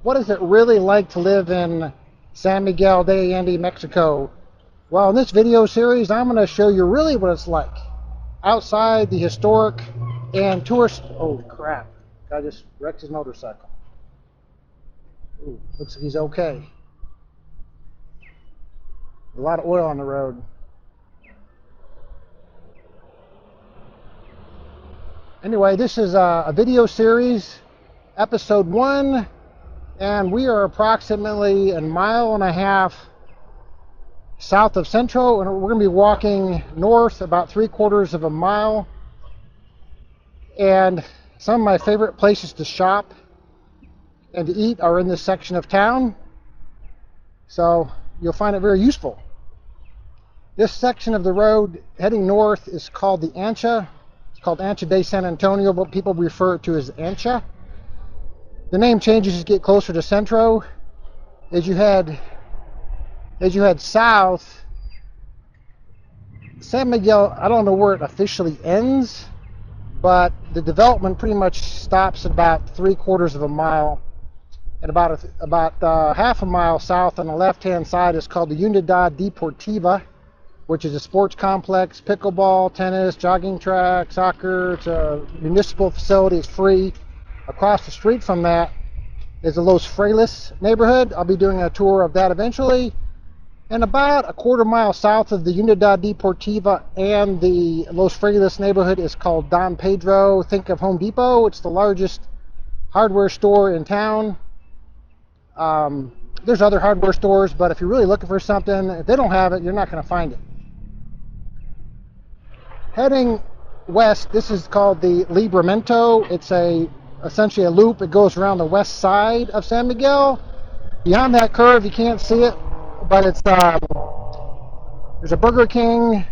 What is it really like to live in San Miguel de Allende, Mexico? Well, in this video series, I'm going to show you really what it's like outside the historic and tourist. Oh crap! Guy just wrecked his motorcycle. Ooh, looks like he's okay. A lot of oil on the road. Anyway, this is a video series, episode 1, and we are approximately a mile and a half south of Centro, and we're going to be walking north about 3/4 of a mile. And some of my favorite places to shop and to eat are in this section of town, so you'll find it very useful. This section of the road heading north is called the Ancha. It's called Ancha de San Antonio, but people refer it to as Ancha. The name changes as you get closer to Centro. As you head south, San Miguel, I don't know where it officially ends, but the development pretty much stops about 3/4 of a mile. And about half a mile south on the left-hand side is called the Unidad Deportiva, which is a sports complex, pickleball, tennis, jogging track, soccer. It's a municipal facility. It's free. Across the street from that is the Los Frailes neighborhood. I'll be doing a tour of that eventually. And about a 1/4 mile south of the Unidad Deportiva and the Los Frailes neighborhood is called Don Pedro. Think of Home Depot. It's the largest hardware store in town. There's other hardware stores, but if you're really looking for something, if they don't have it, you're not going to find it. Heading west, this is called the Libramento. It's essentially a loop. It goes around the west side of San Miguel. Beyond that curve, you can't see it, but it's there's a Burger King,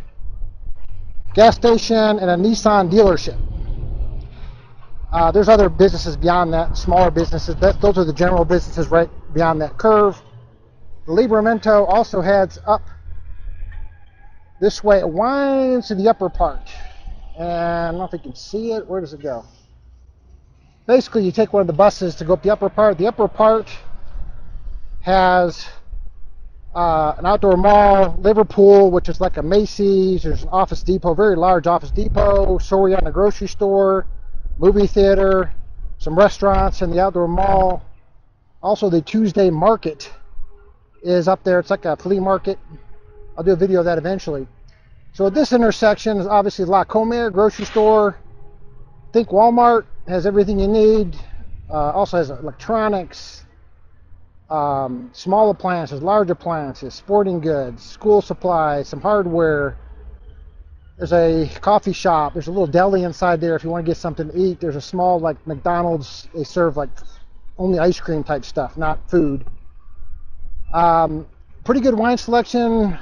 gas station, and a Nissan dealership. There's other businesses beyond that, smaller businesses. Those are the general businesses right beyond that curve. The Libramento also heads up this way. It winds to the upper part. And I don't know if you can see it. Where does it go? Basically, you take one of the buses to go up the upper part. The upper part has an outdoor mall, Liverpool, which is like a Macy's. There's an Office Depot, very large Office Depot, Soriana grocery store, movie theater, some restaurants in the outdoor mall. Also, the Tuesday market is up there. It's like a flea market. I'll do a video of that eventually. So at this intersection is obviously La Comer grocery store. Think Walmart has everything you need. Also has electronics, small appliances, large appliances, sporting goods, school supplies, some hardware. There's a coffee shop. There's a little deli inside there if you want to get something to eat. There's a small, like McDonald's. They serve like only ice cream type stuff, not food. Pretty good wine selection.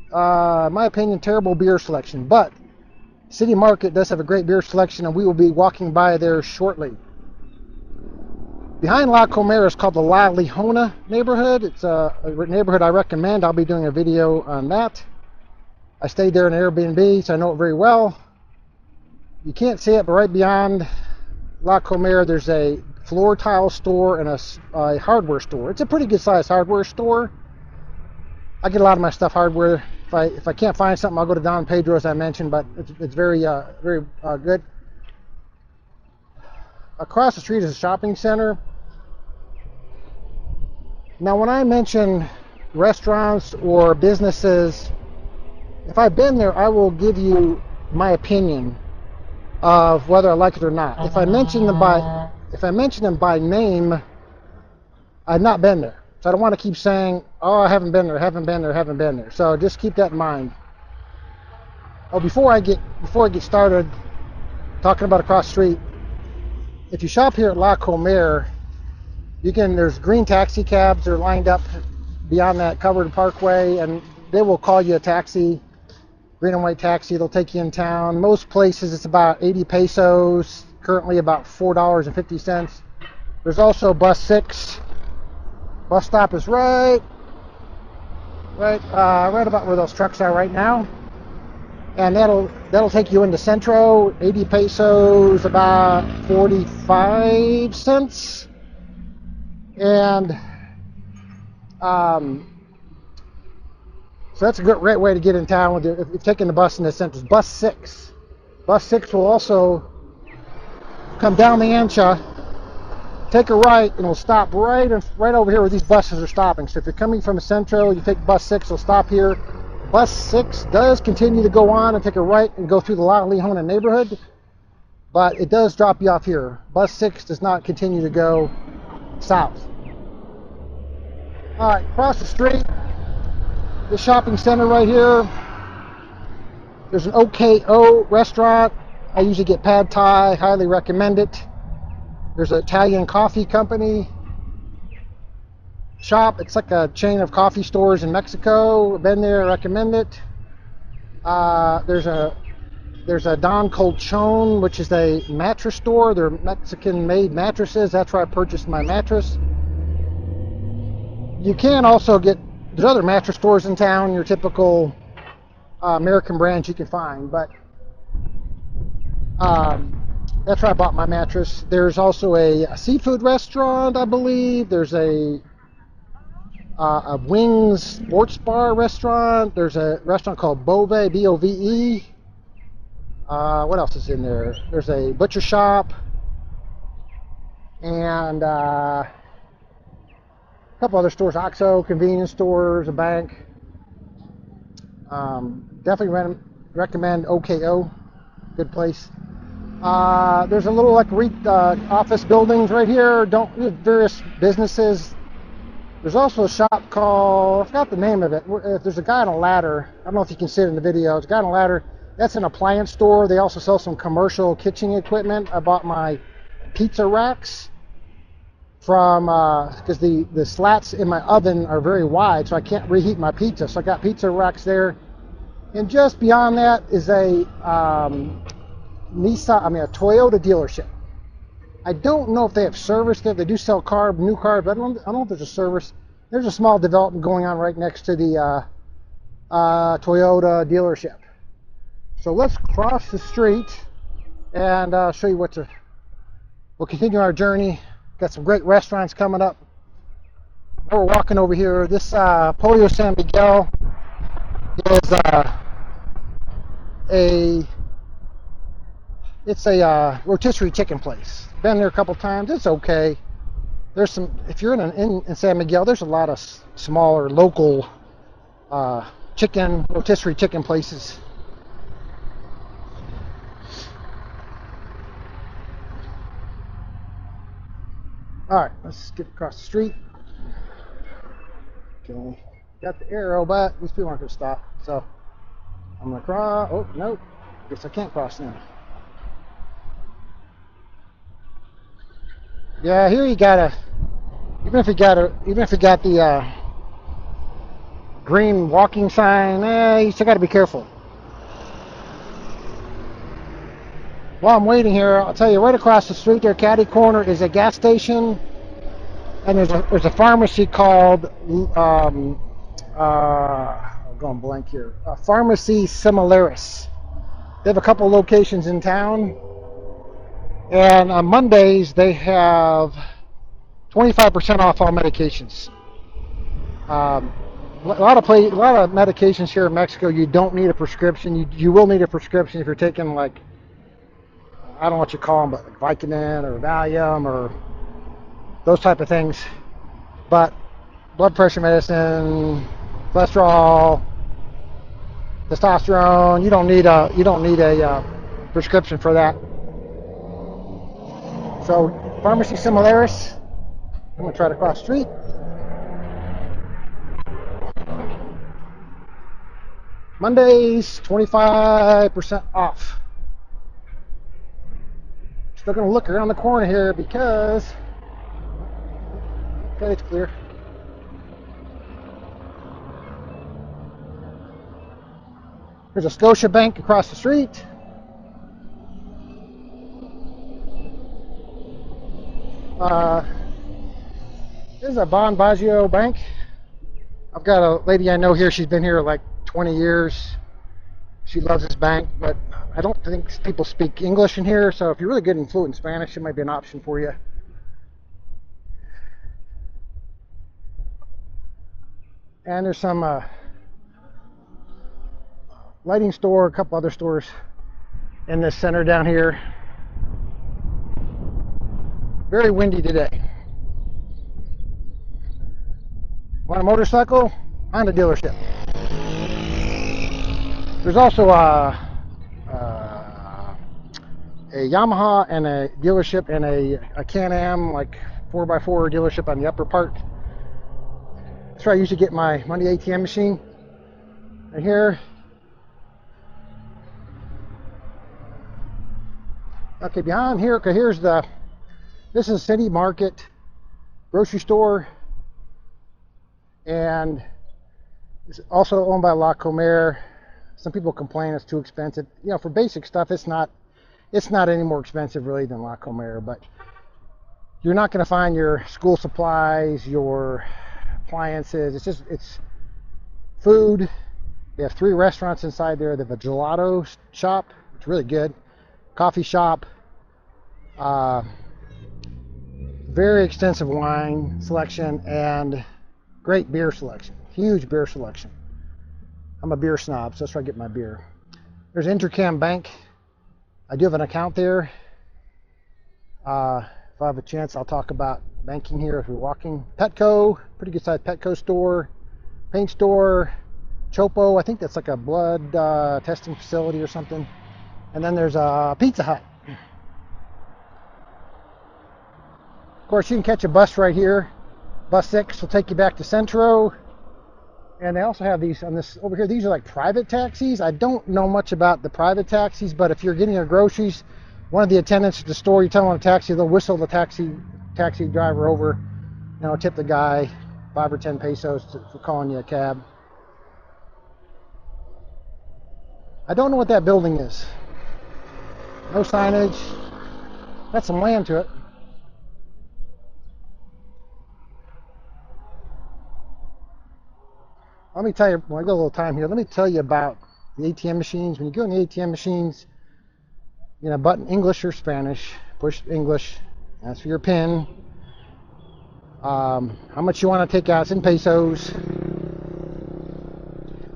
In my opinion, terrible beer selection. But City Market does have a great beer selection, and we will be walking by there shortly. Behind La Comer is called the La Lijona neighborhood. It's a neighborhood I recommend. I'll be doing a video on that. I stayed there in an Airbnb, so I know it very well. You can't see it, but right beyond La Comer, there's a floor tile store and a hardware store. It's a pretty good sized hardware store. I get a lot of my stuff hardware. If I can't find something, I'll go to Don Pedro, as I mentioned, but it's very good. Across the street is a shopping center. Now, when I mention restaurants or businesses, if I've been there, I will give you my opinion of whether I like it or not. If I mention them by name, I've not been there. So I don't want to keep saying, oh, I haven't been there, haven't been there, haven't been there. So just keep that in mind. Oh, before I get started talking about across the street, if you shop here at La Comer, there's green taxi cabs. They're lined up beyond that covered parkway, and they will call you a taxi, green and white taxi. They'll take you in town. Most places it's about 80 pesos, currently about $4.50. There's also bus 6. Bus stop is right about where those trucks are right now, and that'll take you into Centro. 80 pesos, about 45 cents. And so that's a great way to get in town if you're taking the bus in the center. Bus 6. Bus 6 will also come down the Ancha, take a right, and we'll stop right over here where these buses are stopping. So if you're coming from the Centro, you take bus 6, it'll stop here. Bus 6 does continue to go on and take a right and go through the La Lijona neighborhood, but it does drop you off here. Bus 6 does not continue to go south. All right, across the street, the shopping center right here, there's an OKO restaurant. I usually get pad thai, highly recommend it. There's an Italian coffee company shop. It's like a chain of coffee stores in Mexico. Been there, recommend it. There's a Don Colchon, which is a mattress store. They're Mexican-made mattresses. That's where I purchased my mattress. You can also there's other mattress stores in town, your typical American brands you can find, but that's where I bought my mattress. There's also a seafood restaurant, I believe. There's a wings sports bar restaurant. There's a restaurant called Bove, B-O-V-E. What else is in there? There's a butcher shop and a couple other stores, OXXO, convenience stores, a bank. Definitely recommend OKO, good place. There's a little like office buildings right here, various businesses. There's also a shop called, I forgot the name of it. There's a guy on a ladder. I don't know if you can see it in the video. There's a guy on a ladder. That's an appliance store. They also sell some commercial kitchen equipment. I bought my pizza racks from, because the slats in my oven are very wide, so I can't reheat my pizza. So I got pizza racks there. And just beyond that is a Toyota dealership. I don't know if they have service there. They do sell new cars, but I don't know if there's a service. There's a small development going on right next to the Toyota dealership. So let's cross the street and show you we'll continue our journey. Got some great restaurants coming up. Now we're walking over here. This Pollo San Miguel is a rotisserie chicken place. Been there a couple times. It's okay. There's some, if you're in San Miguel, there's a lot of smaller local rotisserie chicken places. All right, let's get across the street. Okay, got the arrow, but these people aren't going to stop. So I'm going to cross. Oh, nope. Guess I can't cross now. Yeah, here you gotta, even if you got the green walking sign, you still gotta be careful. While I'm waiting here, I'll tell you, right across the street there, catty corner, is a gas station, and there's a pharmacy called I'm going blank here. Pharmacy Similaris. They have a couple locations in town. And on Mondays, they have 25% off all medications. A lot of medications here in Mexico, you don't need a prescription. You will need a prescription if you're taking, like, I don't know what you call them, but like Vicodin or Valium or those type of things. But blood pressure medicine, cholesterol, testosterone, you don't need a prescription for that. So, Pharmacy Similaris. I'm going to try to cross the street. Mondays, 25% off. Still going to look around the corner here because, okay, it's clear. There's a Scotia Bank across the street. This is a Bon Baggio Bank. I've got a lady I know here. She's been here like 20 years. She loves this bank, but I don't think people speak English in here. So if you're really good and fluent in Spanish, it might be an option for you. And there's some lighting store, a couple other stores in this center down here. Very windy today. Want a motorcycle? Honda dealership. There's also a Yamaha and a dealership and a Can-Am, like 4x4 dealership on the upper part. That's where I usually get my money ATM machine. Right here. Okay, behind here, okay, here's this is City Market grocery store, and it's also owned by La Comer. Some people complain it's too expensive. You know, for basic stuff, it's not any more expensive really than La Comer, but you're not going to find your school supplies, your appliances. It's food. They have 3 restaurants inside there. They have a gelato shop. It's really good. Coffee shop. Very extensive wine selection and great beer selection. Huge beer selection. I'm a beer snob, so that's where I get my beer. There's Intercam Bank. I do have an account there. If I have a chance, I'll talk about banking here if we're walking. Petco, pretty good sized Petco store. Paint store. Chopo, I think that's like a blood testing facility or something. And then there's a Pizza Hut. Of course, you can catch a bus right here. Bus 6 will take you back to Centro. And they also have these on this over here. These are like private taxis. I don't know much about the private taxis, but if you're getting your groceries, one of the attendants at the store, you tell them on a taxi, they'll whistle the taxi driver over. You know, tip the guy 5 or 10 pesos for calling you a cab. I don't know what that building is. No signage. Got some land to it. Let me tell you, when I got a little time here, let me tell you about the ATM machines. When you go in the ATM machines, you're going to button English or Spanish. Push English. Ask for your PIN. How much you want to take out? It's in pesos.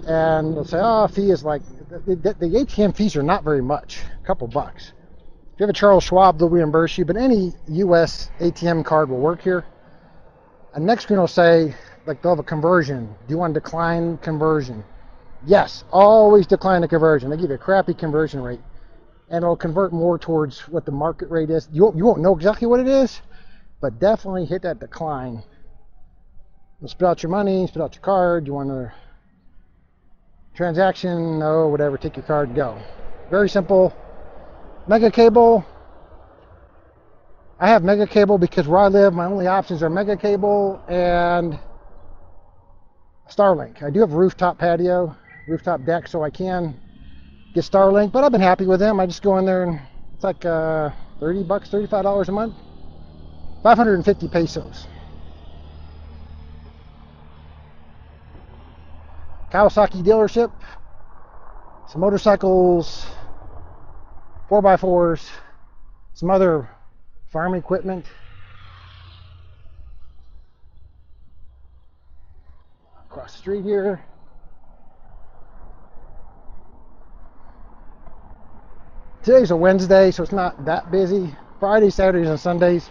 And they'll say, oh, fee is like, the ATM fees are not very much. A couple bucks. If you have a Charles Schwab, they'll reimburse you. But any U.S. ATM card will work here. And next screen will say, like they'll have a conversion. Do you want to decline conversion? Yes, always decline the conversion. They give you a crappy conversion rate. And it'll convert more towards what the market rate is. You won't know exactly what it is, but definitely hit that decline. You'll spit out your money, spit out your card. You want a transaction? No, whatever. Take your card and go. Very simple. Mega cable. I have mega cable because where I live, my only options are mega cable and Starlink. I do have a rooftop patio, rooftop deck, so I can get Starlink, but I've been happy with them. I just go in there and it's like $30, $35 a month. 550 pesos. Kawasaki dealership. Some motorcycles, 4x4s, some other farm equipment. Across the street here. Today's a Wednesday, so it's not that busy. Fridays, Saturdays, and Sundays,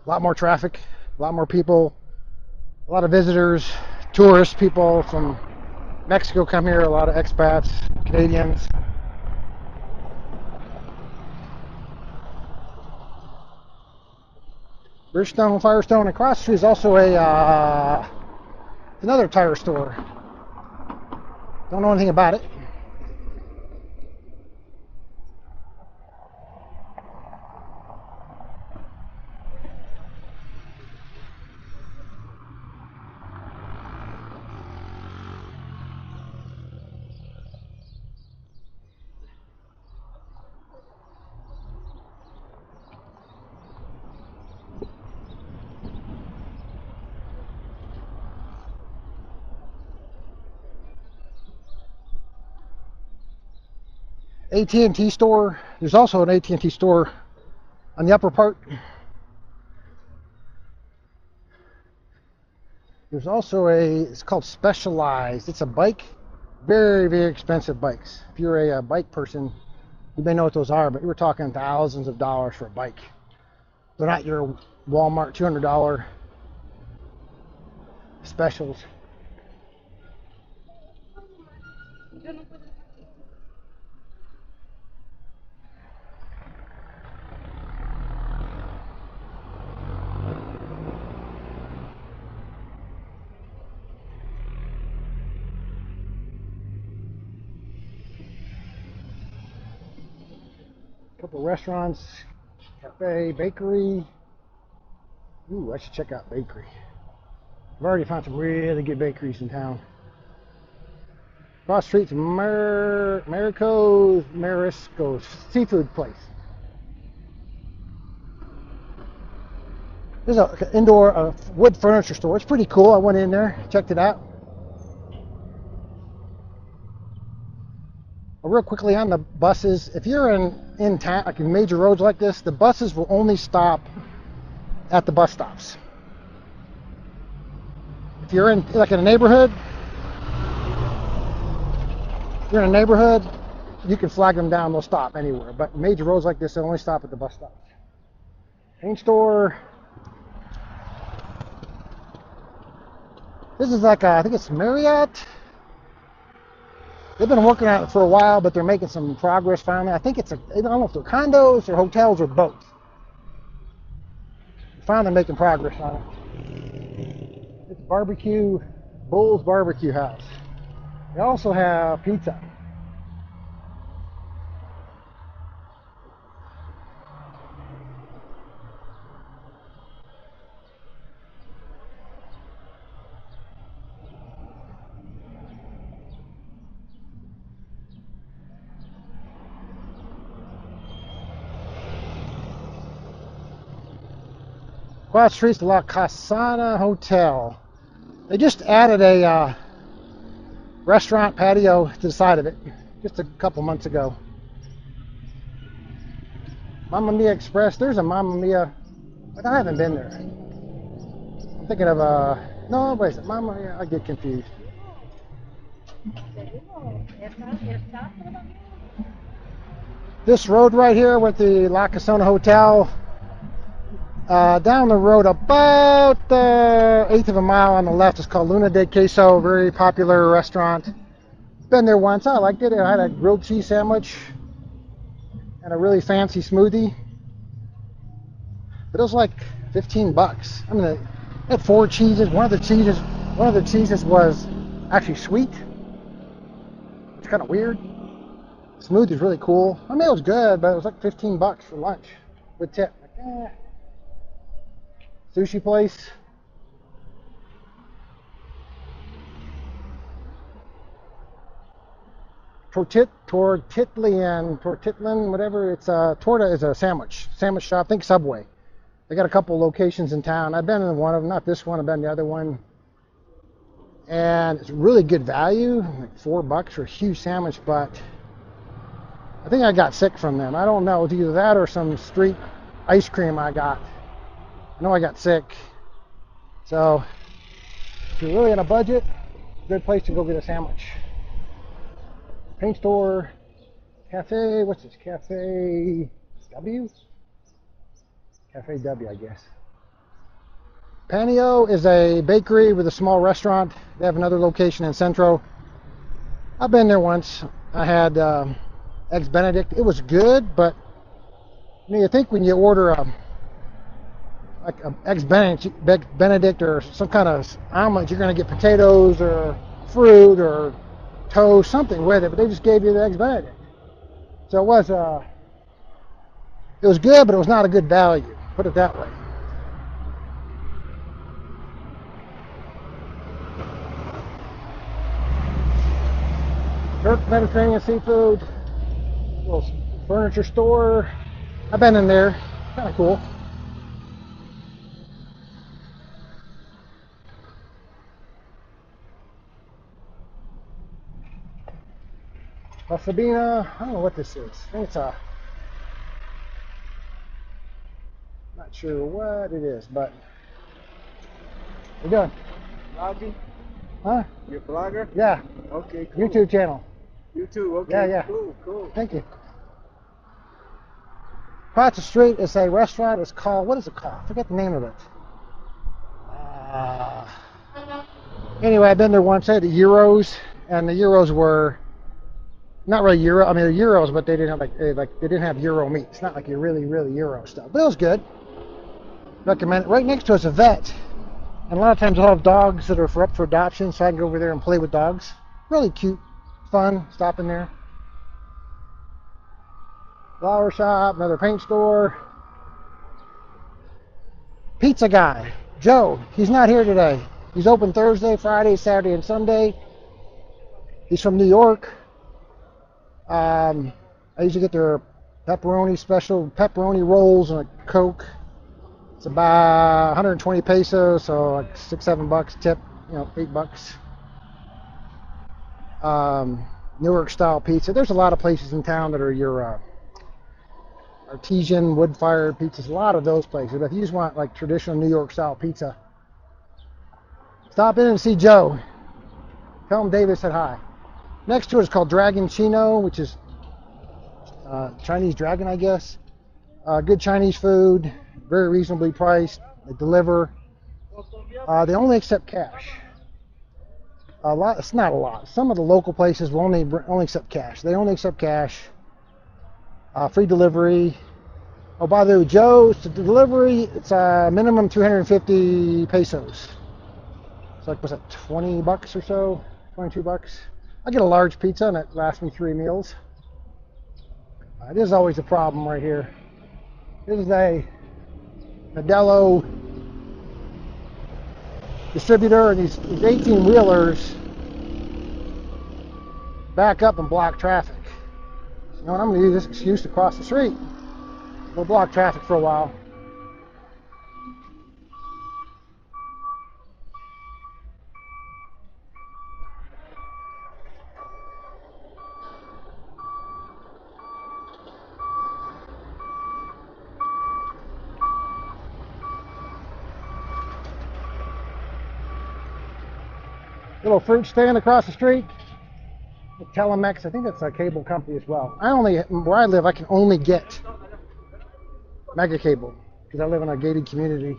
a lot more traffic, a lot more people, a lot of visitors, tourists, people from Mexico come here, a lot of expats, Canadians. Bridgestone, Firestone. Across the street is also another tire store. Don't know anything about it. AT&T store. There's also an AT&T store on the upper part. There's also it's called Specialized. It's a bike, very, very expensive bikes. If you're a bike person, you may know what those are, but we're talking thousands of dollars for a bike. They're not your Walmart $200 specials. Couple restaurants, cafe, bakery. Ooh, I should check out bakery. I've already found some really good bakeries in town. Cross street's Marisco's seafood place. There's an indoor wood furniture store. It's pretty cool. I went in there, checked it out. Real quickly on the buses, if you're in town, like in major roads like this, the buses will only stop at the bus stops. If you're in like in a neighborhood, you can flag them down, they'll stop anywhere. But major roads like this, they only stop at the bus stops. Paint store. This is like I think it's Marriott. They've been working on it for a while, but they're making some progress finally. I think I don't know if they're condos or hotels or both. Finally making progress on it. It's Bull's Barbecue House. They also have pizza. Across the street's the La Casana Hotel. They just added a restaurant patio to the side of it just a couple months ago. Mamma Mia Express. There's a Mamma Mia, but I haven't been there. I'm thinking of no, wait a second. Mamma Mia, I get confused. This road right here with the La Casana Hotel. Down the road about eighth of a mile on the left is called Luna de Queso, very popular restaurant. Been there once, I liked it. I had a grilled cheese sandwich and a really fancy smoothie. But it was like $15. I mean, it had 4 cheeses. One of the cheeses was actually sweet. It's kind of weird. The smoothie was really cool. I mean, it was good, but it was like $15 for lunch with tip. Like, Sushi place. Tortitlan, whatever. It's Torta is a sandwich shop. Think Subway. They got a couple locations in town. I've been in one of them, not this one. I've been in the other one, and it's really good value, like $4 for a huge sandwich. But I think I got sick from them. I don't know. It's either that or some street ice cream I got. I know I got sick. So if you're really on a budget, good place to go get a sandwich. Paint store, cafe, what's this? Cafe W? Cafe W, I guess. Panio is a bakery with a small restaurant. They have another location in Centro. I've been there once. I had Eggs Benedict. It was good, but you think when you order like an Eggs Benedict or some kind of omelet, you're going to get potatoes or fruit or toast, something with it, but they just gave you the Eggs Benedict. So it was good, but it was not a good value, put it that way. Turk Mediterranean Seafood, little furniture store. I've been in there, kind of cool. La Sabina, I don't know what this is. I think it's not sure what it is, but we're done. Blogging? Huh? You're a blogger? Yeah. Okay, cool. YouTube channel. YouTube, okay. Yeah, yeah. Cool, cool. Thank you. Across the street is a restaurant. It's called, what is it called? I forget the name of it. Anyway, I've been there once. I had the Euros, and the Euros were not really Euro. I mean, they're Euros, but they didn't have they didn't have Euro meat. It's not like your really Euro stuff, but it was good. Recommend it. Right next to us is a vet, and a lot of times they'll have dogs that are up for adoption, so I can go over there and play with dogs. Really cute, fun. Stop in there. Flower shop, another paint store. Pizza guy, Joe. He's not here today. He's open Thursday, Friday, Saturday, and Sunday. He's from New York. I usually get their special pepperoni rolls and a Coke. It's about 120 pesos, so like $6-7 tip, $8. Newark style pizza. There's a lot of places in town that are your artesian wood-fired pizzas. A lot of those places. But if you just want like traditional New York style pizza, stop in and see Joe. Tell him David said hi. Next to it is called Dragon Chino, which is Chinese dragon, I guess. Good Chinese food, very reasonably priced. They deliver. They only accept cash. A lot. It's not a lot. Some of the local places will only accept cash. They only accept cash. Free delivery. Oh, by the way, Joe's delivery, it's minimum 250 pesos. It's like, what's that, $20 or so? $22. I get a large pizza and it lasts me 3 meals. This is always a problem right here. This is a Modelo distributor, and these 18-wheelers back up and block traffic. So, you know what, I'm going to use this excuse to cross the street. We'll block traffic for a while. Little fruit stand across the street. Telemex, I think that's a cable company as well. Where I live, I can only get mega cable because I live in a gated community.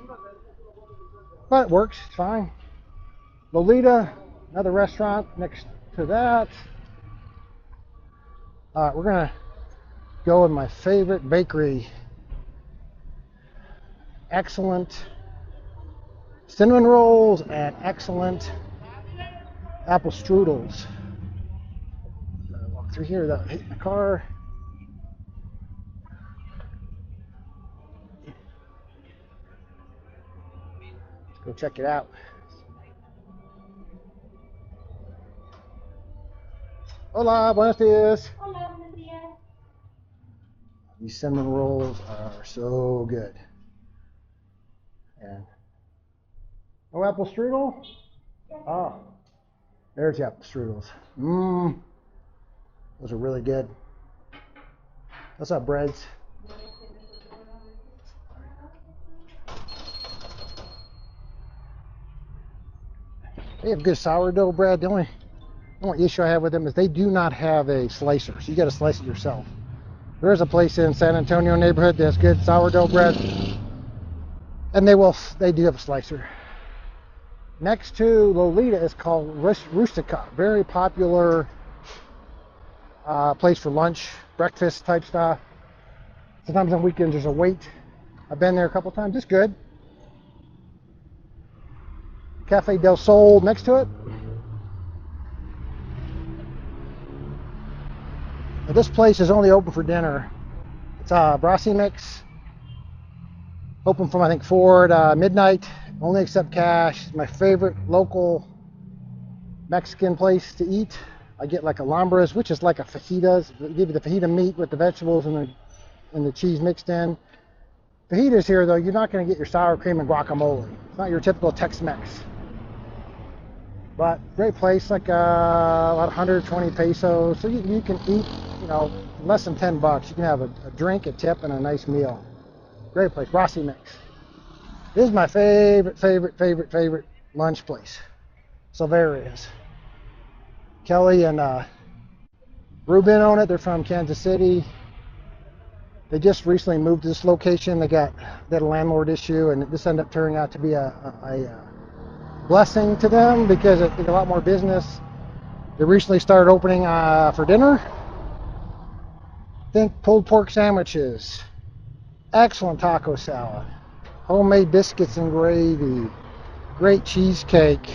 But it works, it's fine. Lolita, another restaurant next to that. We're gonna go with my favorite bakery. Excellent cinnamon rolls and excellent apple strudels. Walk through here without hitting the car. Let's go check it out. Hola, buenos dias. Hola, buenos días. These cinnamon rolls are so good. And no apple strudel? Oh, there's the apple strudels. Those are really good. What's up, breads? They have good sourdough bread. The only issue I have with them is they do not have a slicer, so you got to slice it yourself. There is a place in San Antonio neighborhood that's good sourdough bread, and they do have a slicer. Next to Lolita is called Rustica, very popular place for lunch, breakfast type stuff. Sometimes on weekends there's a wait. I've been there a couple times. It's good. Cafe del Sol next to it. Now, this place is only open for dinner. It's Rossy mix. Open from I think 4 to midnight. Only accept cash. It's my favorite local Mexican place to eat. I get like alhambras, which is like a fajitas. They give you the fajita meat with the vegetables and the cheese mixed in. Fajitas here though, you're not going to get your sour cream and guacamole. It's not your typical Tex-Mex. But great place, like about 120 pesos. So you can eat, less than $10. You can have a drink, a tip, and a nice meal. Great place, Rossy Mix. This is my favorite lunch place. Silveria's. Kelly and Ruben own it. They're from Kansas City. They just recently moved to this location. They had a landlord issue, and this ended up turning out to be a blessing to them because it did a lot more business. They recently started opening for dinner. Think pulled pork sandwiches, excellent taco salad, homemade biscuits and gravy, great cheesecake,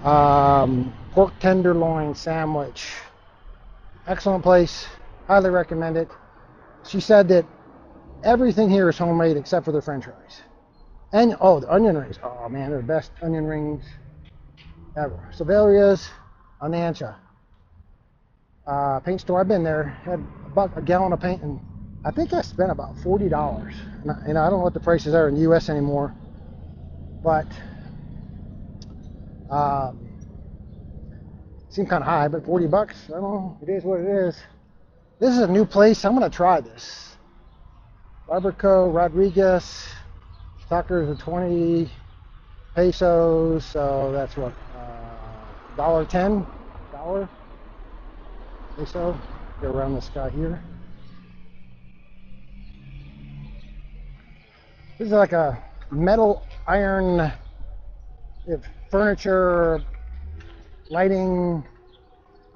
pork tenderloin sandwich. Excellent place, highly recommend it. She said that everything here is homemade except for their french fries. And oh, the onion rings. Oh man, they're the best onion rings ever. Silveria's on the Ancha. Paint store. I've been there. Had about a gallon of paint, and I think I spent about $40. And I don't know what the prices are in the U.S. anymore, but seemed kind of high. But $40, I don't know. It is what it is. This is a new place. I'm gonna try this. Barbacoa Rodriguez. Tacos are 20 pesos, so that's what, $1.10, peso. Go around this guy here. This is like a metal iron furniture, lighting.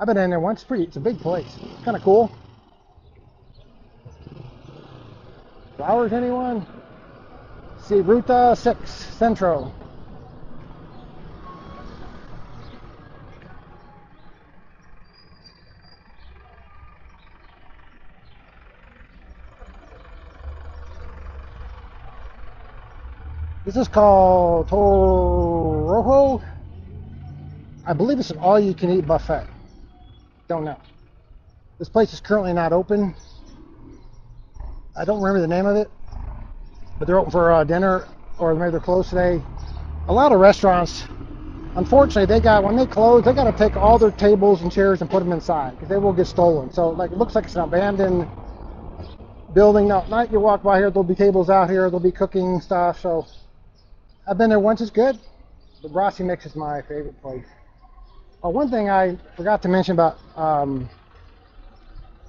I've been in there once. It's a big place. It's kind of cool. Flowers, anyone? See, Ruta 6 Centro. This is called Toro. I believe it's an all-you-can-eat buffet. Don't know. This place is currently not open. I don't remember the name of it, but they're open for dinner, or maybe they're closed today. A lot of restaurants, unfortunately, when they close, they got to take all their tables and chairs and put them inside because they will get stolen. So, like, it looks like it's an abandoned building. Now, at night you walk by here, there'll be tables out here, there'll be cooking stuff. So, I've been there once. It's good. The Rossy mix is my favorite place. Oh, one thing I forgot to mention about oh,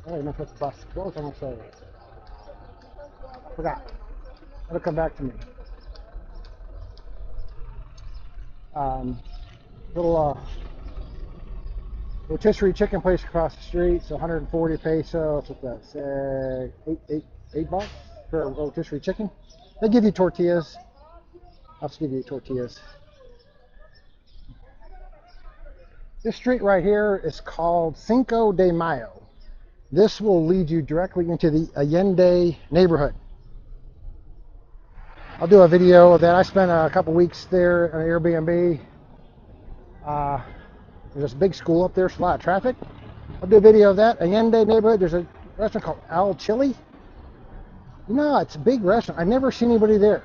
I missed the bus. What was I going to say? Forgot. It'll come back to me. Little rotisserie chicken place across the street. So 140 pesos. What's that? Say $8 for a rotisserie chicken. They give you tortillas. I'll just give you tortillas. This street right here is called Cinco de Mayo. This will lead you directly into the Allende neighborhood. I'll do a video of that. I spent a couple weeks there on Airbnb. There's a big school up there, so a lot of traffic. I'll do a video of that. Allende neighborhood, there's a restaurant called Al Chili. No, it's a big restaurant. I've never seen anybody there.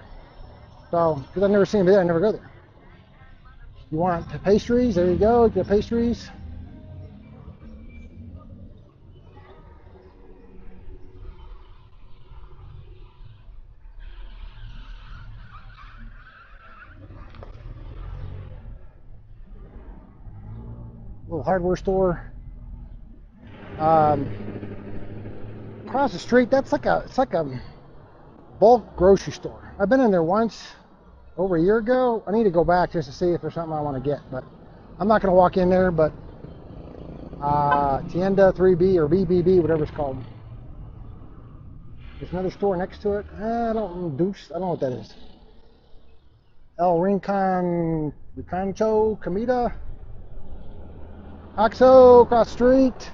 So, because I've never seen anybody there, I never go there. You want the pastries? There you go, get pastries. Little hardware store. Across the street, it's like a bulk grocery store. I've been in there once, over a year ago. I need to go back just to see if there's something I want to get, but I'm not going to walk in there. But Tienda 3B or BBB, whatever it's called. There's another store next to it. I don't know what that is. El Rincon, Ricancho, Comida. Oxo across the street.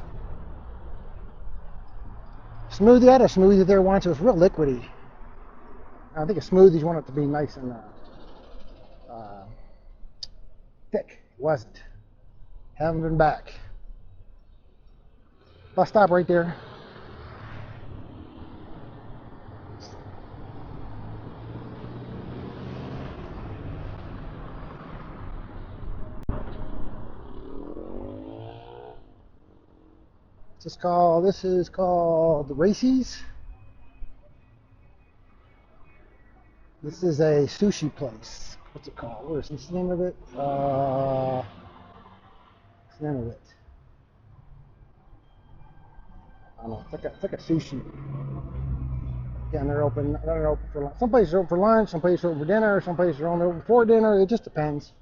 Smoothie. I had a smoothie there once. It was real liquidy. I think a smoothie you want it to be nice and thick. It wasn't. Haven't been back. Bus stop right there. This is called the Rossy's. This is a sushi place. what's it called? What is the name of it? What's the name of it? I don't know. It's like a sushi. Again, they're open. They're open for lunch. Some places are open for lunch. Some places are open for dinner. Some places are only open for dinner. It just depends.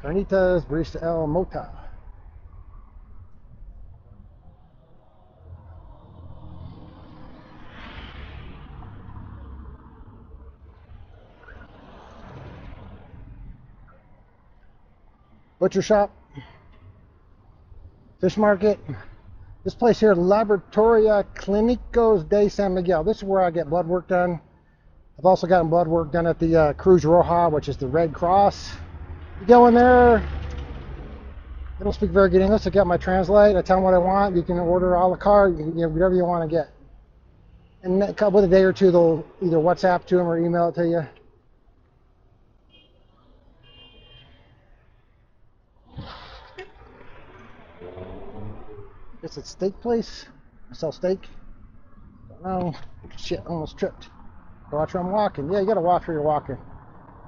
Carnitas Barista El Mota. Butcher shop. Fish market. This place here, Laboratoria Clínicos de San Miguel. This is where I get blood work done. I've also gotten blood work done at the Cruz Roja, which is the Red Cross. You go in there. They don't speak very good English. I get my translate. I tell them what I want. You can order a la carte. You can get whatever you want to get. And with a day or two, they'll either WhatsApp to them or email it to you. It's a steak place. I sell steak. Don't know. Shit, almost tripped. Watch where I'm walking. Yeah, you gotta watch where you're walking.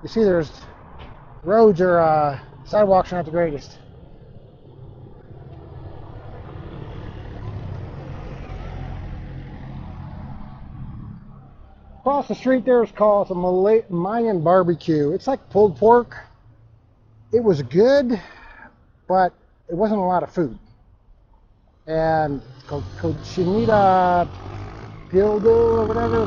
You see, there's roads or sidewalks are not the greatest. Across the street there is called the Mayan Barbecue. It's like pulled pork. It was good, but it wasn't a lot of food. And it's called cochinita pildo or whatever.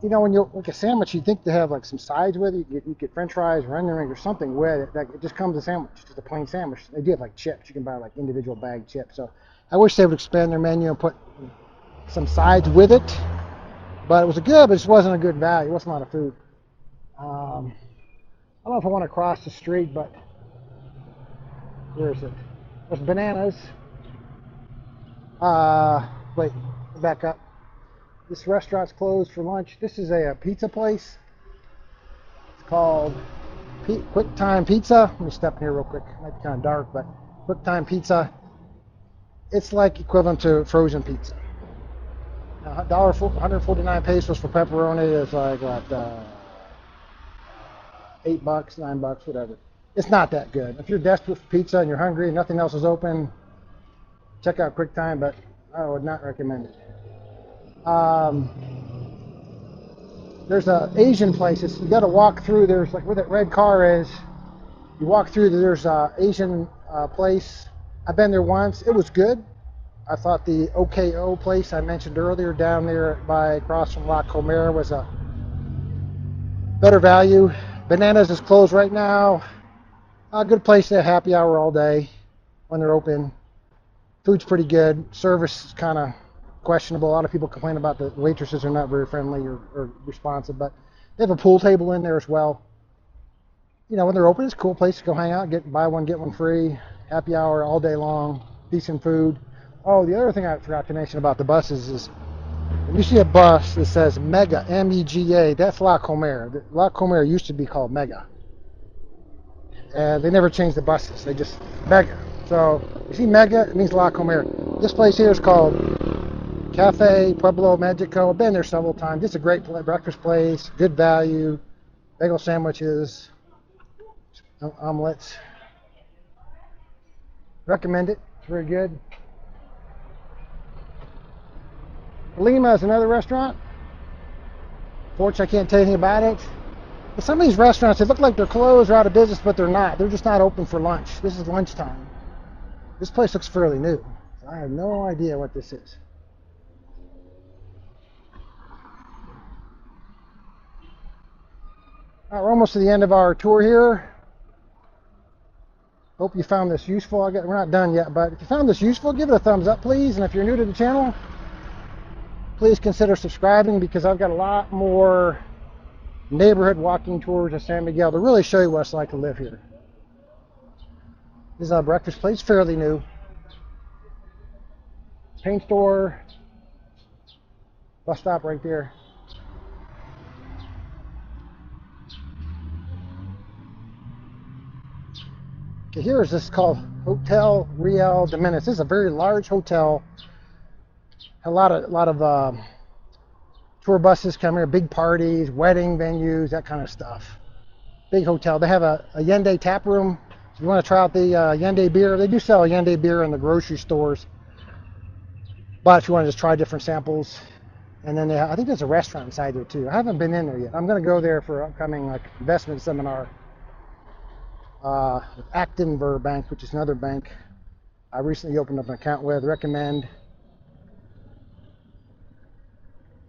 You know, when you like a sandwich, you think they have like some sides with it. You get French fries or onion rings or something with it. Like it just comes a sandwich, just a plain sandwich. They do have like chips. You can buy like individual bag chips. So I wish they would expand their menu and put some sides with it. But it was good, but it just wasn't a good value. It wasn't a lot of food. I don't know if I want to cross the street, but where is it? There's bananas. Wait, back up. This restaurant's closed for lunch. This is a pizza place. It's called Quick Time Pizza. Let me step in here real quick. It might be kind of dark, but Quick Time Pizza. It's like equivalent to frozen pizza. Now, $149 pesos for pepperoni is like what, $8, $9, whatever. It's not that good. If you're desperate for pizza and you're hungry and nothing else is open, check out Quick Time, but I would not recommend it. There's a Asian place. You got to walk through. There's like where that red car is. You walk through. There's a Asian place. I've been there once. It was good. I thought the OKO place I mentioned earlier down there across from La Comera was a better value. Bananas is closed right now. A good place to have happy hour all day when they're open. Food's pretty good. Service is kind of questionable. A lot of people complain about the waitresses are not very friendly or responsive, but they have a pool table in there as well. You know, when they're open, it's a cool place to go hang out, buy one, get one free. Happy hour all day long. Decent food. Oh, the other thing I forgot to mention about the buses is when you see a bus that says Mega, M-E-G-A, that's La Comera. La Comera used to be called Mega. And they never changed the buses. They just Mega. So you see Mega, it means La Comera. This place here is called Cafe Pueblo Magico. I've been there several times. It's a great breakfast place, good value, bagel sandwiches, omelets. Recommend it. It's very good. Lima is another restaurant. Fortunately, I can't tell you anything about it. But some of these restaurants, they look like they're closed or out of business, but they're not. They're just not open for lunch. This is lunchtime. This place looks fairly new. I have no idea what this is. All right, we're almost to the end of our tour here. Hope you found this useful. We're not done yet, but if you found this useful, give it a thumbs up, please. And if you're new to the channel, please consider subscribing because I've got a lot more neighborhood walking tours of San Miguel to really show you what it's like to live here. This is a breakfast place, fairly new. Paint store, bus stop right there. Okay, here is this called Hotel Real de Menes. This is a very large hotel. A lot of Tour buses come here, big parties, wedding venues, that kind of stuff. Big hotel. They have a Allende tap room. If you want to try out the Allende beer, they do sell Allende beer in the grocery stores. But if you want to just try different samples, and then I think there's a restaurant inside there too. I haven't been in there yet. I'm going to go there for an upcoming investment seminar with Acton Bank, which is another bank I recently opened up an account with. Recommend.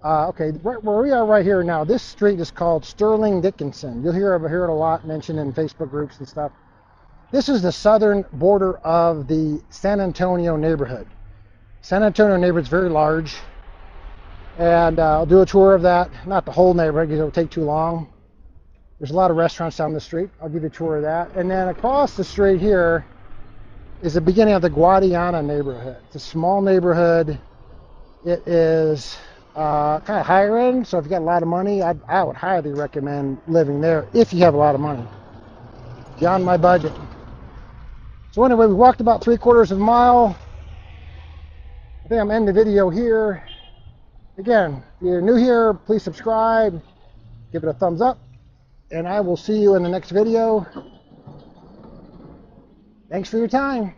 Okay, right where we are right here now, this street is called Sterling Dickinson. You'll hear it a lot mentioned in Facebook groups and stuff. This is the southern border of the San Antonio neighborhood. San Antonio neighborhood is very large, and I'll do a tour of that. Not the whole neighborhood because it'll take too long. There's a lot of restaurants down the street. I'll give you a tour of that. And then across the street here is the beginning of the Guadiana neighborhood. It's a small neighborhood. It is kind of higher end, so if you got a lot of money, I would highly recommend living there if you have a lot of money. Beyond my budget. So anyway, we walked about 3/4 of a mile. I think I'm ending the video here. Again, if you're new here, please subscribe, give it a thumbs up, and I will see you in the next video. Thanks for your time.